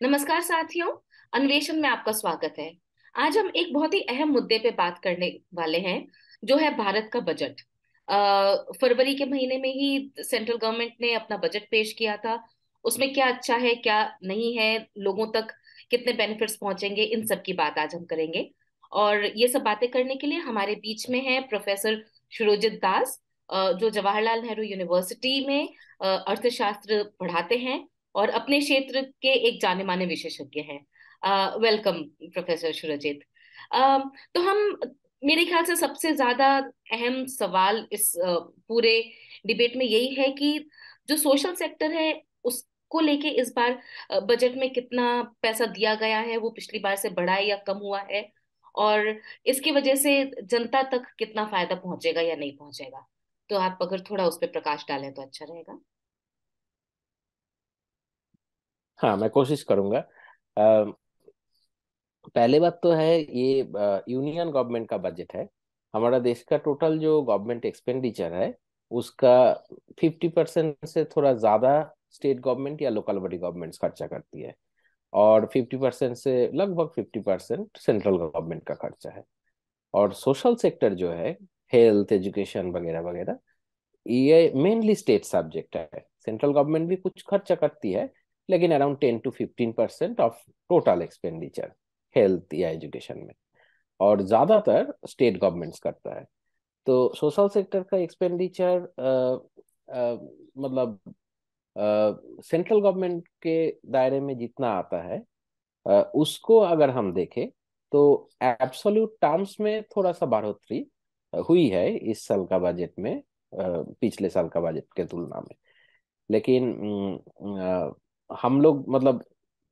नमस्कार साथियों। अन्वेषण में आपका स्वागत है। आज हम एक बहुत ही अहम मुद्दे पे बात करने वाले हैं, जो है भारत का बजट। फरवरी के महीने में ही सेंट्रल गवर्नमेंट ने अपना बजट पेश किया था। उसमें क्या अच्छा है, क्या नहीं है, लोगों तक कितने बेनिफिट्स पहुंचेंगे, इन सब की बात आज हम करेंगे। और ये सब बातें करने के लिए हमारे बीच में है प्रोफेसर शुरोजित दास, जो जवाहरलाल नेहरू यूनिवर्सिटी में अर्थशास्त्र पढ़ाते हैं और अपने क्षेत्र के एक जाने माने विशेषज्ञ हैं। Welcome professor Surjit. तो हम, मेरे ख्याल से सबसे ज्यादा अहम सवाल इस पूरे डिबेट में यही है कि जो सोशल सेक्टर है उसको लेके इस बार बजट में कितना पैसा दिया गया है, वो पिछली बार से बढ़ा है या कम हुआ है, और इसकी वजह से जनता तक कितना फायदा पहुंचेगा या नहीं पहुंचेगा। तो आप अगर थोड़ा उस पर प्रकाश डालें तो अच्छा रहेगा। हाँ, मैं कोशिश करूंगा। अ, पहले बात तो है ये यूनियन गवर्नमेंट का बजट है। हमारा देश का टोटल जो गवर्नमेंट एक्सपेंडिचर है उसका 50% से थोड़ा ज्यादा स्टेट गवर्नमेंट या लोकल बॉडी गवर्नमेंट्स खर्चा करती है, और 50% से लगभग 50% सेंट्रल गवर्नमेंट का खर्चा है। और सोशल सेक्टर जो है, हेल्थ, एजुकेशन वगैरह वगैरह, ये मेनली स्टेट सब्जेक्ट है। सेंट्रल गवर्नमेंट भी कुछ खर्चा करती है, लेकिन around 10 to 15% of total expenditure health या एजुकेशन में, और ज्यादातर स्टेट गवर्नमेंट्स करता है। तो सोशल सेक्टर का एक्सपेंडिचर मतलब सेंट्रल गवर्नमेंट के दायरे में जितना आता है, उसको अगर हम देखें तो एब्सोल्यूट टर्म्स में थोड़ा सा बढ़ोतरी हुई है इस साल का बजट में, पिछले साल का बजट के तुलना में। लेकिन हम लोग मतलब,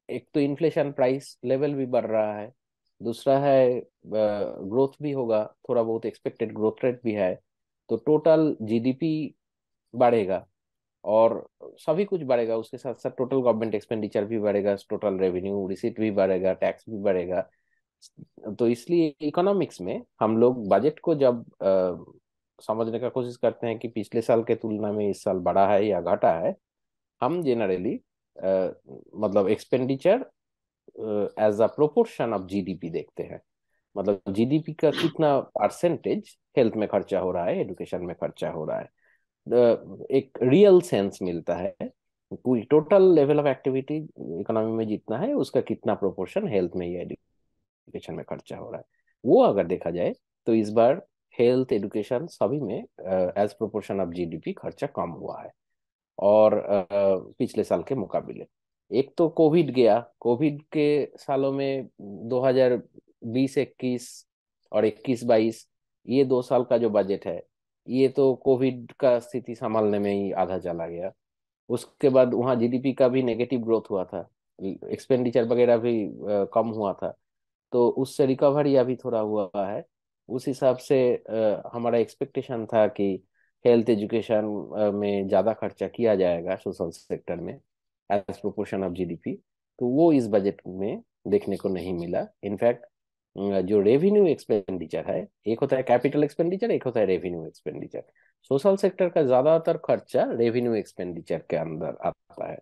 एक तो इन्फ्लेशन, प्राइस लेवल भी बढ़ रहा है, दूसरा है ग्रोथ भी होगा, थोड़ा बहुत एक्सपेक्टेड ग्रोथ रेट भी है। तो टोटल जीडीपी बढ़ेगा और सभी कुछ बढ़ेगा, उसके साथ साथ टोटल गवर्नमेंट एक्सपेंडिचर भी बढ़ेगा, टोटल रेवेन्यू रिसीट भी बढ़ेगा, टैक्स भी बढ़ेगा। तो इसलिए इकोनॉमिक्स में हम लोग बजट को जब समझने का कोशिश करते हैं कि पिछले साल के तुलना में इस साल बढ़ा है या घटा है, हम जेनरली मतलब expenditure as a proportion of GDP देखते हैं। मतलब जीडीपी का कितना परसेंटेज हेल्थ में खर्चा हो रहा है, एजुकेशन में खर्चा हो रहा है। एक रियल सेंस मिलता है, पूरी total level of activity economy में जितना है उसका कितना प्रोपोर्शन हेल्थ में या एजुकेशन में खर्चा हो रहा है। वो अगर देखा जाए तो इस बार हेल्थ, एजुकेशन सभी में एज प्रोपोर्शन ऑफ जीडीपी खर्चा कम हुआ है, और पिछले साल के मुकाबले। एक तो कोविड गया, कोविड के सालों में 2020-21 और 21-22, ये 2 साल का जो बजट है, ये तो कोविड का स्थिति संभालने में ही आधा चला गया। उसके बाद वहाँ जीडीपी का भी नेगेटिव ग्रोथ हुआ था, एक्सपेंडिचर वगैरह भी कम हुआ था। तो उससे रिकवरी अभी थोड़ा हुआ है। उस हिसाब से हमारा एक्सपेक्टेशन था कि हेल्थ, एजुकेशन में ज़्यादा खर्चा किया जाएगा सोशल सेक्टर में एज प्रोपोर्शन ऑफ जीडीपी। तो वो इस बजट में देखने को नहीं मिला। इनफैक्ट जो रेवेन्यू एक्सपेंडिचर है, एक होता है कैपिटल एक्सपेंडिचर, एक होता है रेवेन्यू एक्सपेंडिचर। सोशल सेक्टर का ज़्यादातर खर्चा रेवेन्यू एक्सपेंडिचर के अंदर आता है।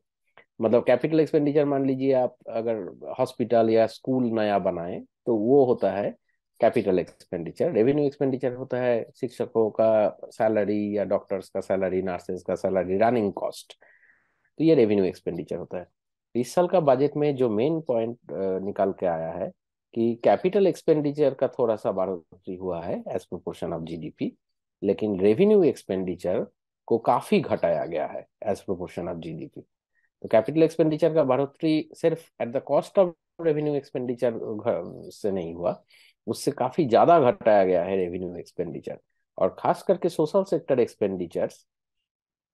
मतलब कैपिटल एक्सपेंडिचर, मान लीजिए आप अगर हॉस्पिटल या स्कूल नया बनाए तो वो होता है कैपिटल एक्सपेंडिचर। रेवेन्यू एक्सपेंडिचर होता है शिक्षकों का सैलरी या डॉक्टर्स का सैलरी, नर्सेज का सैलरी, रनिंग कॉस्ट। तो ये रेवेन्यू एक्सपेंडिचर होता है। इस साल का बजट में जो मेन पॉइंट निकाल के आया है कि कैपिटल एक्सपेंडिचर का थोड़ा सा बढ़ोतरी हुआ है एज प्रोपोर्शन ऑफ जीडीपी, लेकिन रेवेन्यू एक्सपेंडिचर को काफी घटाया गया है एज प्रोपोर्शन ऑफ जीडीपी। तो कैपिटल एक्सपेंडिचर का बढ़ोतरी सिर्फ at the cost of revenue expenditure से नहीं हुआ, उससे काफी ज्यादा घटाया गया है रेवेन्यू एक्सपेंडिचर। और खास करके सोशल सेक्टर एक्सपेंडिचर्स,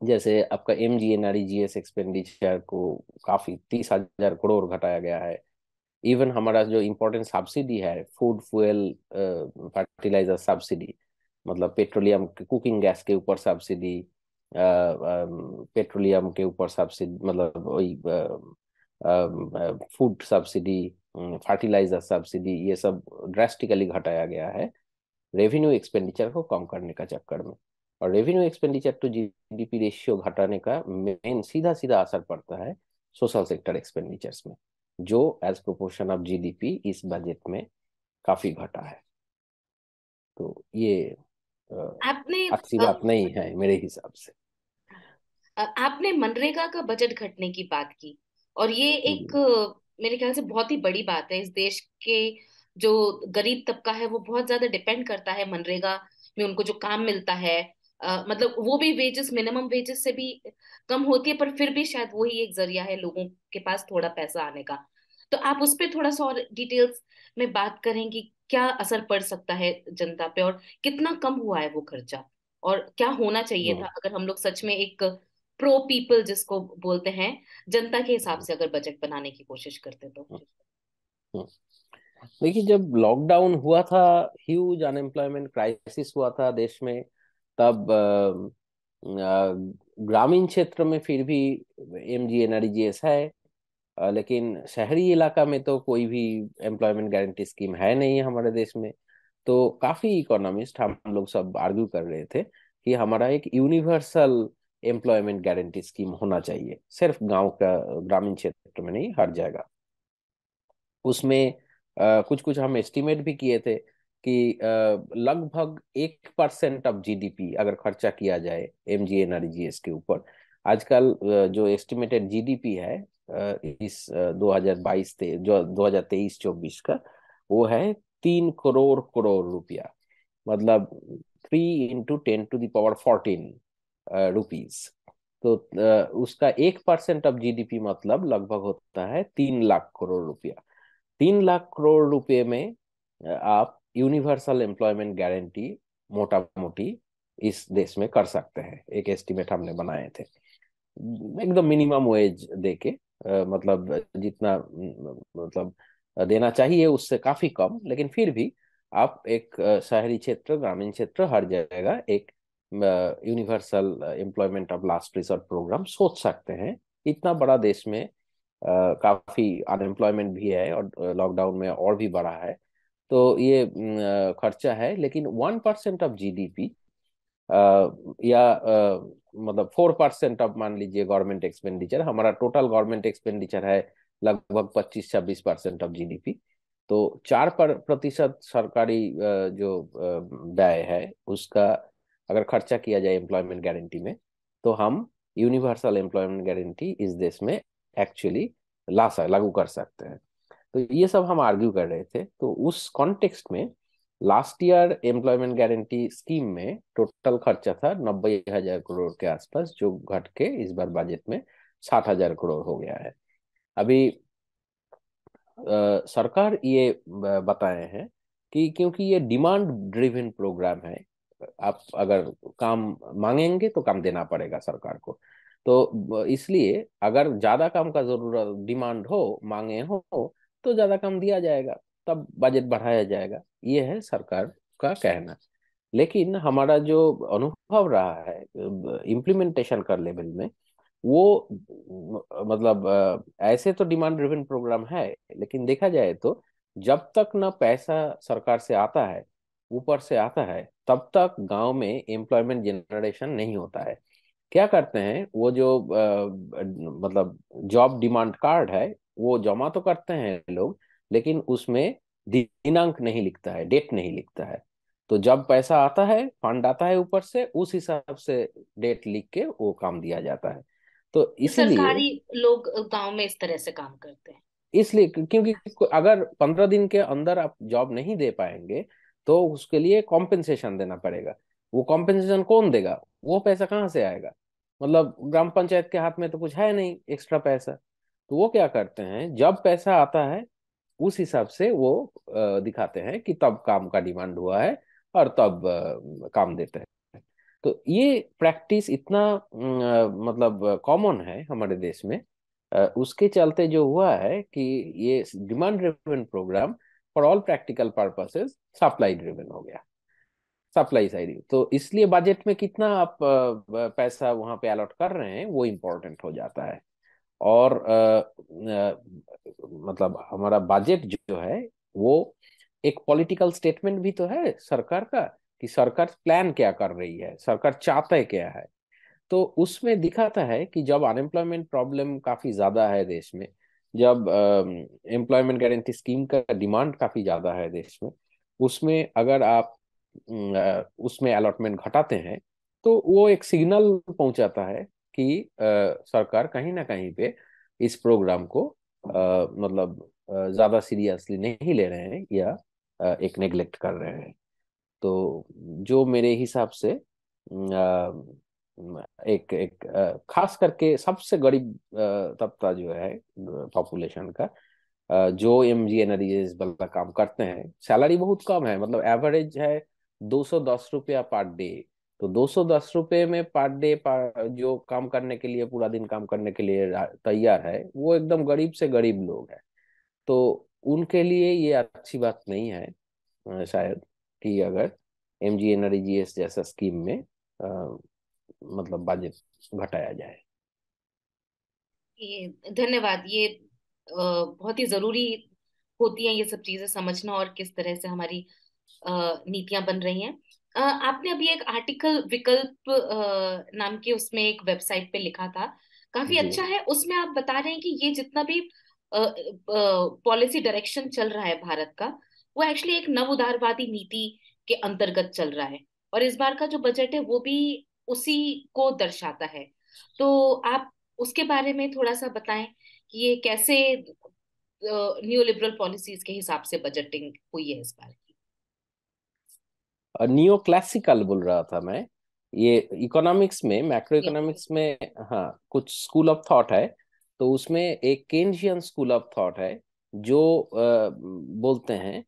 जैसे आपका MGNREGS एक्सपेंडिचर को काफी 30,000 करोड़ घटाया गया है। इवन हमारा जो इम्पोर्टेंट सब्सिडी है, फूड फ्यूल फर्टिलाइजर सब्सिडी, मतलब पेट्रोलियम कुकिंग गैस के ऊपर सब्सिडी, पेट्रोलियम के ऊपर सब्सिडी, मतलब वही फूड सब्सिडी, फर्टिलाइजर सब्सिडी, ये सब ड्रास्टिकली घटाया गया है रेवेन्यू एक्सपेंडिचर को कम करने का चक्कर में। और revenue expenditure to GDP ratio घटाने का मेन सीधा सीधा असर पड़ता है सोशल सेक्टर एक्सपेंडिचर्स में। जो एज प्रोपोर्शन ऑफ जीडीपी इस बजट में काफी घटा है। तो ये आपने अच्छी बात नहीं है मेरे हिसाब से। आपने मनरेगा का बजट घटने की बात की, और ये एक जी। मेरे ख्याल से बहुत ही बड़ी बात है। इस देश के जो गरीब तबका है वो बहुत ज्यादा डिपेंड करता है मनरेगा में, उनको जो काम मिलता है। मतलब वो भी वेजेस, मिनिमम वेजेस से भी कम होती है, पर फिर भी शायद वही एक जरिया है लोगों के पास थोड़ा पैसा आने का। तो आप उस पर थोड़ा सा और डिटेल्स में बात करें कि क्या असर पड़ सकता है जनता पे, और कितना कम हुआ है वो खर्चा, और क्या होना चाहिए था हम्म। अगर हम लोग सच में एक प्रो पीपल जिसको बोलते हैं, जनता के हिसाब हम्म। से अगर बजट बनाने की कोशिश करते तो। हम्म। देखिए, जब लॉकडाउन हुआ था, ह्यूज अनएम्प्लॉयमेंट क्राइसिस हुआ था देश में, तब ग्रामीण क्षेत्र में फिर भी एमजी एनआरजीएस है। लेकिन शहरी इलाका में तो कोई भी एम्प्लॉयमेंट गारंटी स्कीम है नहीं हमारे देश में। तो काफी इकोनॉमिस्ट हम लोग सब आर्ग्यू कर रहे थे कि हमारा एक यूनिवर्सल एम्प्लॉयमेंट गारंटी स्कीम होना चाहिए, सिर्फ गांव का, ग्रामीण क्षेत्र में नहीं, हर जगह। उसमें कुछ कुछ हम एस्टिमेट भी किए थे कि लगभग 1% ऑफ जीडीपी अगर खर्चा किया जाए एमजीएनआरजीएस के ऊपर। आजकल जो एस्टिमेटेड जीडीपी है इस 2022 जो 2023-24 का, वो है 3 करोड़ करोड़ रुपया। मतलब 3 × 10⁻14 रुपीज। तो उसका 1% ऑफ जीडीपी मतलब लगभग होता है 3 लाख करोड़ रुपया। 3 लाख करोड़ रुपए में आप यूनिवर्सल एम्प्लॉयमेंट गारंटी मोटा मोटी इस देश में कर सकते हैं। एक एस्टिमेट हमने बनाए थे, एकदम मिनिमम वेज देके, मतलब जितना मतलब देना चाहिए उससे काफी कम, लेकिन फिर भी आप एक शहरी क्षेत्र, ग्रामीण क्षेत्र, हर जगह एक universal employment of last resort programme सोच सकते हैं। इतना बड़ा देश में काफी अनएम्प्लॉयमेंट भी है, और लॉकडाउन में और भी बढ़ा है। तो ये खर्चा है, लेकिन 1% ऑफ जीडीपी या मतलब 4% ऑफ, मान लीजिए, गवर्नमेंट एक्सपेंडिचर, हमारा टोटल गवर्नमेंट एक्सपेंडिचर है लगभग 25-26% ऑफ जीडीपी। तो 4% सरकारी जो व्यय है उसका अगर खर्चा किया जाए एम्प्लॉयमेंट गारंटी में, तो हम यूनिवर्सल एम्प्लॉयमेंट गारंटी इस देश में एक्चुअली लागू कर सकते हैं। तो ये सब हम आर्ग्यू कर रहे थे। तो उस कॉन्टेक्स्ट में last year employment guarantee scheme में टोटल खर्चा था 90,000 करोड़ के आसपास, जो घट के इस बार बजट में 60,000 करोड़ हो गया है। अभी सरकार ये बताए हैं कि क्योंकि ये डिमांड ड्रिवन प्रोग्राम है, आप अगर काम मांगेंगे तो काम देना पड़ेगा सरकार को। तो इसलिए अगर ज्यादा काम का जरूरत, डिमांड हो, मांगे हो, तो ज्यादा काम दिया जाएगा, तब बजट बढ़ाया जाएगा। ये है सरकार का कहना। लेकिन हमारा जो अनुभव रहा है इम्प्लीमेंटेशन कर लेवल में, वो मतलब ऐसे तो डिमांड ड्रिवन प्रोग्राम है, लेकिन देखा जाए तो जब तक ना पैसा सरकार से आता है, ऊपर से आता है, तब तक गांव में एम्प्लॉयमेंट जनरेशन नहीं होता है। क्या करते हैं, वो जो मतलब जॉब डिमांड कार्ड है, वो जमा तो करते हैं लोग, लेकिन उसमें दिनांक नहीं लिखता है, डेट नहीं लिखता है। तो जब पैसा आता है, फंड आता है ऊपर से, उस हिसाब से डेट लिख के वो काम दिया जाता है। तो इसीलिए सरकारी लोग गांव में इस तरह से काम करते हैं। इसलिए क्योंकि अगर 15 दिन के अंदर आप जॉब नहीं दे पाएंगे, तो उसके लिए कॉम्पेंसेशन देना पड़ेगा। वो कॉम्पेंसेशन कौन देगा? वो पैसा कहाँ से आएगा? मतलब ग्राम पंचायत के हाथ में तो कुछ है नहीं एक्स्ट्रा पैसा। तो वो क्या करते हैं, जब पैसा आता है उस हिसाब से वो दिखाते हैं कि तब काम का डिमांड हुआ है, और तब काम देते हैं। तो ये प्रैक्टिस इतना मतलब कॉमन है हमारे देश में। उसके चलते जो हुआ है कि ये demand driven programme for all practical purposes supply driven हो गया, सप्लाई साइड। तो इसलिए बजट में कितना आप पैसा वहां पे अलॉट कर रहे हैं वो इम्पोर्टेंट हो जाता है। और मतलब हमारा बजट जो है वो एक पॉलिटिकल स्टेटमेंट भी तो है सरकार का, कि सरकार प्लान क्या कर रही है, सरकार चाहता है क्या है। तो उसमें दिखाता है कि जब अनएम्प्लॉयमेंट प्रॉब्लम काफी ज्यादा है देश में, जब एम्प्लॉयमेंट गारंटी स्कीम का डिमांड काफी ज्यादा है देश में, उसमें अगर आप उसमें अलॉटमेंट घटाते हैं, तो वो एक सिग्नल पहुंचाता है कि सरकार कहीं ना कहीं पे इस प्रोग्राम को मतलब ज्यादा सीरियसली नहीं ले रहे हैं, या एक नेग्लेक्ट कर रहे हैं। तो जो मेरे हिसाब से एक एक खास करके सबसे गरीब तबका जो है पॉपुलेशन का, जो MGNREGS वाला काम करते हैं, सैलरी बहुत कम है, मतलब एवरेज है 210 रुपया पर डे। तो 210 रुपये में पर डे जो काम करने के लिए, पूरा दिन काम करने के लिए तैयार है, वो एकदम गरीब से गरीब लोग हैं। तो उनके लिए ये अच्छी बात नहीं है शायद, कि अगर MGNREGS जैसा स्कीम में मतलब बजट घटाया जाए। ये धन्यवाद। ये बहुत ही जरूरी होती है ये सब चीजें समझना, और किस तरह से हमारी नीतियां बन रही हैं। आपने अभी एक आर्टिकल विकल्प नाम के उसमें एक वेबसाइट पे लिखा था, काफी जी। अच्छा है। उसमें आप बता रहे हैं कि ये जितना भी पॉलिसी डायरेक्शन चल रहा है भारत का, वो एक्चुअली एक नव उदारवादी नीति के अंतर्गत चल रहा है, और इस बार का जो बजट है वो भी उसी को दर्शाता है। तो आप उसके बारे में थोड़ा सा बताएं कि ये कैसे न्यू लिबरल पॉलिसीज के हिसाब से बजटिंग हुई है इस बार की। नियो क्लासिकल बोल रहा था मैं। ये इकोनॉमिक्स में, मैक्रो Neo इकोनॉमिक्स में, हाँ, कुछ स्कूल ऑफ थॉट है। तो उसमें एक केन्शियन स्कूल ऑफ थॉट है, जो बोलते हैं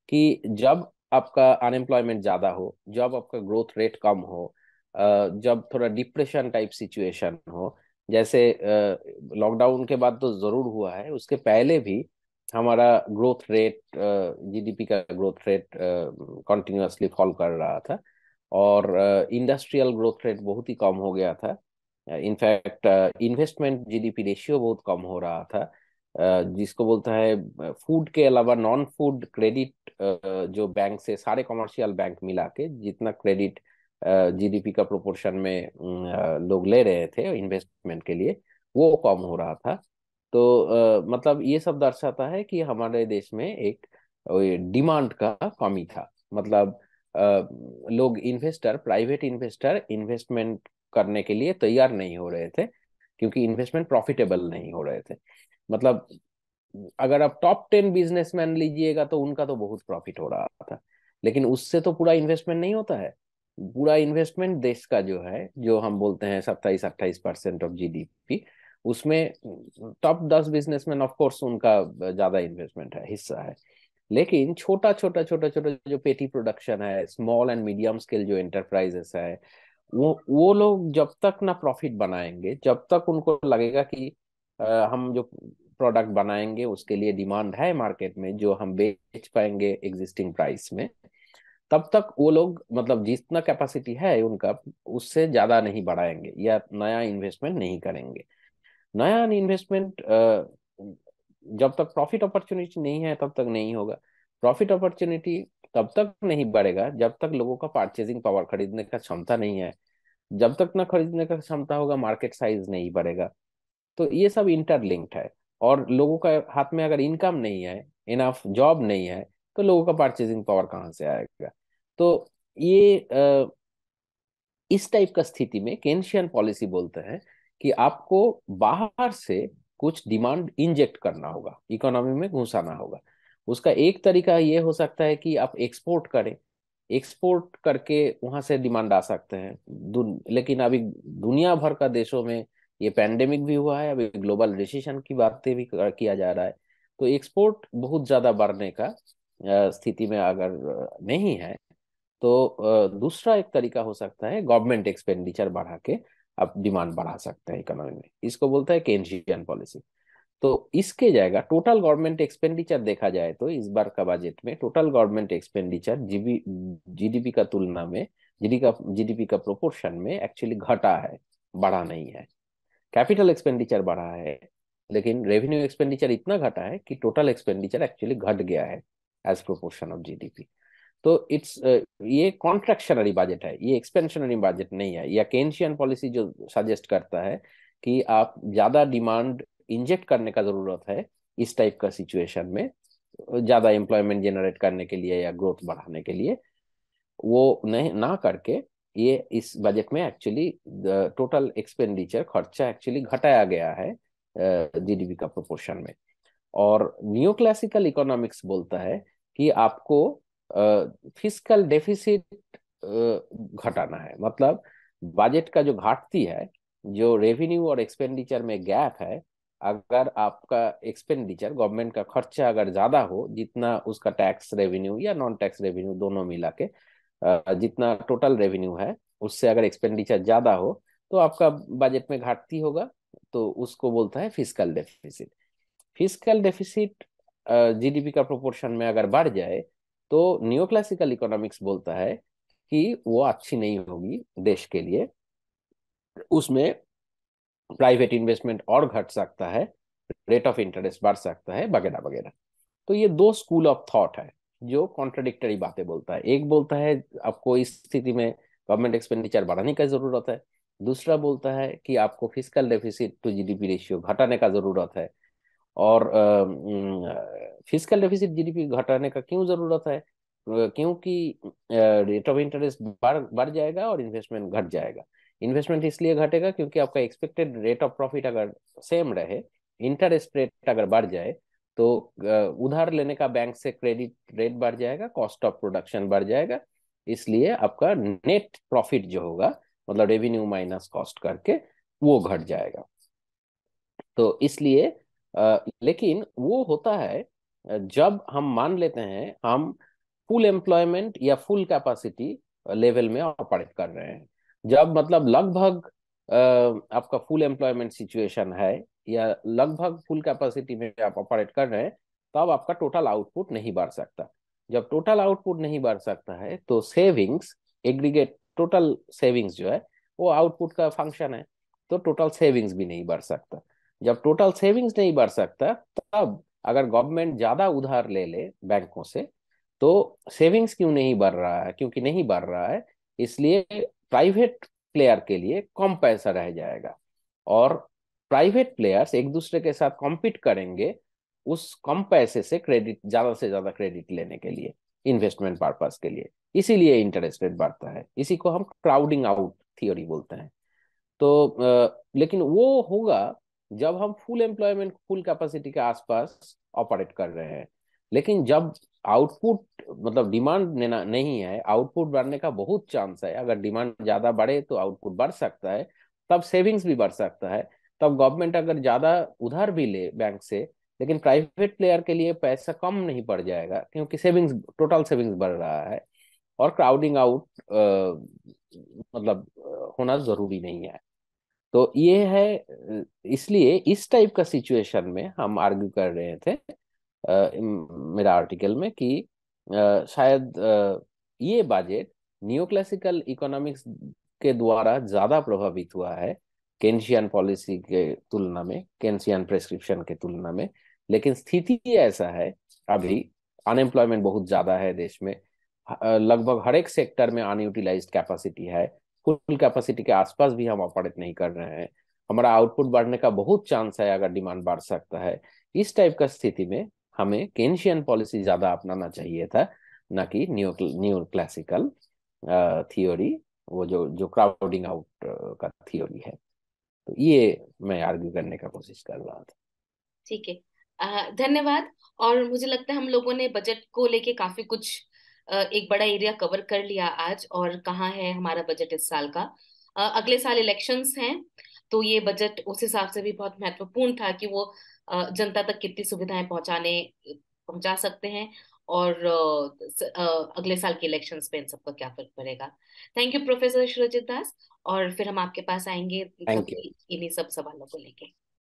कि जब आपका अनएम्प्लॉयमेंट ज्यादा हो, जब आपका ग्रोथ रेट कम हो, जब थोड़ा डिप्रेशन टाइप सिचुएशन हो, जैसे लॉकडाउन के बाद तो जरूर हुआ है, उसके पहले भी हमारा ग्रोथ रेट, GDP का ग्रोथ रेट कंटिन्यूअसली फॉल कर रहा था, और इंडस्ट्रियल ग्रोथ रेट बहुत ही कम हो गया था। इनफैक्ट इन्वेस्टमेंट GDP रेशियो बहुत कम हो रहा था, जिसको बोलता है फूड के अलावा नॉन फूड क्रेडिट, जो बैंक से सारे कमर्शियल बैंक मिला के जितना क्रेडिट GDP का प्रोपोर्शन में लोग ले रहे थे इन्वेस्टमेंट के लिए, वो कम हो रहा था। तो मतलब ये सब दर्शाता है कि हमारे देश में एक डिमांड का कमी था। मतलब लोग इन्वेस्टर, प्राइवेट इन्वेस्टर इन्वेस्टमेंट करने के लिए तैयार नहीं हो रहे थे, क्योंकि इन्वेस्टमेंट प्रॉफिटेबल नहीं हो रहे थे। मतलब अगर आप टॉप 10 बिजनेसमैन लीजिएगा तो उनका तो बहुत प्रॉफिट हो रहा था, लेकिन उससे तो पूरा इन्वेस्टमेंट नहीं होता है। पूरा इन्वेस्टमेंट देश का जो है, जो हम बोलते हैं 27-28% ऑफ GDP, उसमें टॉप 10 बिजनेसमैन ऑफ कोर्स उनका ज्यादा इन्वेस्टमेंट है, हिस्सा है। लेकिन छोटा छोटा छोटा छोटा जो पेटी प्रोडक्शन है, स्मॉल एंड मीडियम स्केल जो एंटरप्राइजेस है, वो लोग जब तक ना प्रॉफिट बनाएंगे, जब तक उनको लगेगा कि हम जो प्रोडक्ट बनाएंगे उसके लिए डिमांड है मार्केट में, जो हम बेच पाएंगे एग्जिस्टिंग प्राइस में, तब तक वो लोग मतलब जितना कैपेसिटी है उनका, उससे ज्यादा नहीं बढ़ाएंगे या नया इन्वेस्टमेंट नहीं करेंगे। नया इन्वेस्टमेंट जब तक प्रॉफिट अपॉर्चुनिटी नहीं है तब तक नहीं होगा। प्रॉफिट अपॉर्चुनिटी तब तक नहीं बढ़ेगा जब तक लोगों का परचेजिंग पावर, खरीदने का क्षमता नहीं है। जब तक ना खरीदने का क्षमता होगा, मार्केट साइज नहीं बढ़ेगा। तो ये सब इंटरलिंक्ड है। और लोगों का हाथ में अगर इनकम नहीं है, इनफ जॉब नहीं है, तो लोगों का परचेजिंग पावर कहाँ से आएगा? तो ये इस टाइप का स्थिति में केन्शियन पॉलिसी बोलते हैं कि आपको बाहर से कुछ डिमांड इंजेक्ट करना होगा, इकोनॉमी में घुसाना होगा। उसका एक तरीका ये हो सकता है कि आप एक्सपोर्ट करें। एक्सपोर्ट करके वहां से डिमांड आ सकते हैं। लेकिन अभी दुनिया भर का देशों में ये पैंडेमिक भी हुआ है, अभी ग्लोबल रिसेशन की बातें भी किया जा रहा है। तो एक्सपोर्ट बहुत ज्यादा बढ़ने का स्थिति में अगर नहीं है, तो दूसरा एक तरीका हो सकता है, गवर्नमेंट एक्सपेंडिचर बढ़ा के आप डिमांड बढ़ा सकते हैं इकोनॉमी में। इसको बोलता है केन्शियन पॉलिसी। तो इसके जाएगा टोटल गवर्नमेंट एक्सपेंडिचर, देखा जाए तो इस बार का बजट में टोटल गवर्नमेंट एक्सपेंडिचर GDP का तुलना में, GDP का प्रोपोर्शन में एक्चुअली घटा है, बढ़ा नहीं है। कैपिटल एक्सपेंडिचर बढ़ा है, लेकिन रेवेन्यू एक्सपेंडिचर इतना घटा है कि टोटल एक्सपेंडिचर एक्चुअली घट गया है एज प्रोपोर्शन ऑफ GDP। तो इट्स ये कॉन्ट्रैक्शनरी बजट है, ये एक्सपेंशनरी बजट नहीं है। या केन्शियन पॉलिसी जो सजेस्ट करता है कि आप ज्यादा डिमांड इंजेक्ट करने का जरूरत है, इस टाइप का सिचुएशन में ज्यादा एम्प्लॉयमेंट जनरेट करने के लिए या ग्रोथ बढ़ाने के लिए, वो नहीं ना करके ये इस बजट में एक्चुअली टोटल एक्सपेंडिचर खर्चा एक्चुअली घटाया गया है जीडीपी का प्रोपोर्शन में। और नियो क्लासिकल इकोनॉमिक्स बोलता है कि आपको फिस्कल डेफिसिट घटाना है। मतलब बजट का जो घाटती है, जो रेवेन्यू और एक्सपेंडिचर में गैप है, अगर आपका एक्सपेंडिचर गवर्नमेंट का खर्चा अगर ज्यादा हो, जितना उसका टैक्स रेवेन्यू या नॉन टैक्स रेवेन्यू दोनों मिला के जितना टोटल रेवेन्यू है उससे अगर एक्सपेंडिचर ज्यादा हो, तो आपका बजट में घाटती होगा, तो उसको बोलता है fiscal deficit. Fiscal deficit GDP का प्रोपोर्शन में अगर बढ़ जाए, तो नियो क्लासिकल इकोनॉमिक्स बोलता है कि वो अच्छी नहीं होगी देश के लिए, उसमें प्राइवेट इन्वेस्टमेंट और घट सकता है, रेट ऑफ इंटरेस्ट बढ़ सकता है, वगैरह वगैरह। तो ये दो स्कूल ऑफ थॉट है जो कॉन्ट्रडिक्टरी बातें बोलता है। एक बोलता है आपको इस स्थिति में गवर्नमेंट एक्सपेंडिचर बढ़ाने की जरूरत है, दूसरा बोलता है कि आपको fiscal deficit to GDP ratio घटाने का जरूरत है। और फिस्कल डेफिसिट जीडीपी घटाने का क्यों जरूरत है? क्योंकि रेट ऑफ इंटरेस्ट बढ़ जाएगा और इन्वेस्टमेंट घट जाएगा। इन्वेस्टमेंट इसलिए घटेगा क्योंकि आपका एक्सपेक्टेड रेट ऑफ प्रॉफिट अगर सेम रहे, इंटरेस्ट रेट अगर बढ़ जाए, तो उधार लेने का बैंक से क्रेडिट रेट बढ़ जाएगा, कॉस्ट ऑफ प्रोडक्शन बढ़ जाएगा, इसलिए आपका नेट प्रॉफिट जो होगा, मतलब रेवेन्यू माइनस कॉस्ट करके, वो घट जाएगा। तो इसलिए लेकिन वो होता है जब हम मान लेते हैं हम फुल एम्प्लॉयमेंट या फुल कैपेसिटी लेवल में ऑपरेट कर रहे हैं। जब मतलब लगभग आपका फुल एम्प्लॉयमेंट सिचुएशन है या लगभग फुल कैपेसिटी में आप ऑपरेट कर रहे हैं, तब आपका टोटल आउटपुट नहीं बढ़ सकता। जब टोटल आउटपुट नहीं बढ़ सकता है, तो सेविंग्स, एग्रीगेट टोटल सेविंग्स जो है वो आउटपुट का फंक्शन है, तो टोटल सेविंग्स भी नहीं बढ़ सकता। जब टोटल सेविंग्स नहीं बढ़ सकता, तब अगर गवर्नमेंट ज्यादा उधार ले ले बैंकों से, तो सेविंग्स क्यों नहीं बढ़ रहा है? क्योंकि नहीं बढ़ रहा है, इसलिए प्राइवेट प्लेयर के लिए कम पैसा रह जाएगा, और प्राइवेट प्लेयर्स एक दूसरे के साथ कॉम्पीट करेंगे उस कम पैसे से ज्यादा क्रेडिट लेने के लिए, इन्वेस्टमेंट पर्पस के लिए। इसीलिए इंटरेस्ट रेट बढ़ता है। इसी को हम क्राउडिंग आउट थियोरी बोलते हैं। तो लेकिन वो होगा जब हम फुल एम्प्लॉयमेंट, फुल कैपेसिटी के आसपास ऑपरेट कर रहे हैं। लेकिन जब आउटपुट, मतलब डिमांड नहीं है, आउटपुट बढ़ने का बहुत चांस है, अगर डिमांड ज्यादा बढ़े तो आउटपुट बढ़ सकता है, तब सेविंग्स भी बढ़ सकता है। तब गवर्नमेंट अगर ज्यादा उधार भी ले बैंक से, लेकिन प्राइवेट प्लेयर के लिए पैसा कम नहीं पड़ जाएगा क्योंकि सेविंग्स, टोटल सेविंग्स बढ़ रहा है। और क्राउडिंग आउट मतलब होना जरूरी नहीं है। तो ये है इसलिए इस टाइप का सिचुएशन में हम आर्ग्यू कर रहे थे मेरा आर्टिकल में कि शायद ये बजट नियो क्लासिकल इकोनॉमिक्स के द्वारा ज्यादा प्रभावित हुआ है केन्शियन पॉलिसी के तुलना में, केन्शियन प्रेस्क्रिप्शन के तुलना में। लेकिन स्थिति ऐसा है, अभी अनएम्प्लॉयमेंट बहुत ज्यादा है देश में, लगभग हर एक सेक्टर में अनयूटिलाइज्ड कैपेसिटी है, फुल कैपेसिटी के आसपास भी हम ऑपरेट नहीं कर रहे हैं, हमारा आउटपुट बढ़ने का बहुत चांस है अगर डिमांड बढ़ सकता है। इस टाइप का स्थिति में हमें केन्शियन पॉलिसी ज्यादा अपनाना चाहिए था, ना कि न्यू न्यू क्लासिकल थियोरी, वो जो जो क्राउडिंग आउट का थियोरी है। तो ये मैं आर्ग्यू करने का कोशिश कर रहा था। ठीक है, धन्यवाद। और मुझे लगता है हम लोगों ने बजट को लेके काफी कुछ, एक बड़ा एरिया कवर कर लिया आज, और कहाँ है हमारा बजट इस साल का। अगले साल इलेक्शंस हैं, तो ये बजट उस हिसाब से भी बहुत महत्वपूर्ण था कि वो जनता तक कितनी सुविधाएं पहुंचा सकते हैं, और अगले साल के इलेक्शंस पे इन सबका क्या फर्क पड़ेगा। थैंक यू प्रोफेसर सुरजित दास, और फिर हम आपके पास आएंगे थैंक यू। कभी इन्हीं सब सवालों को लेके।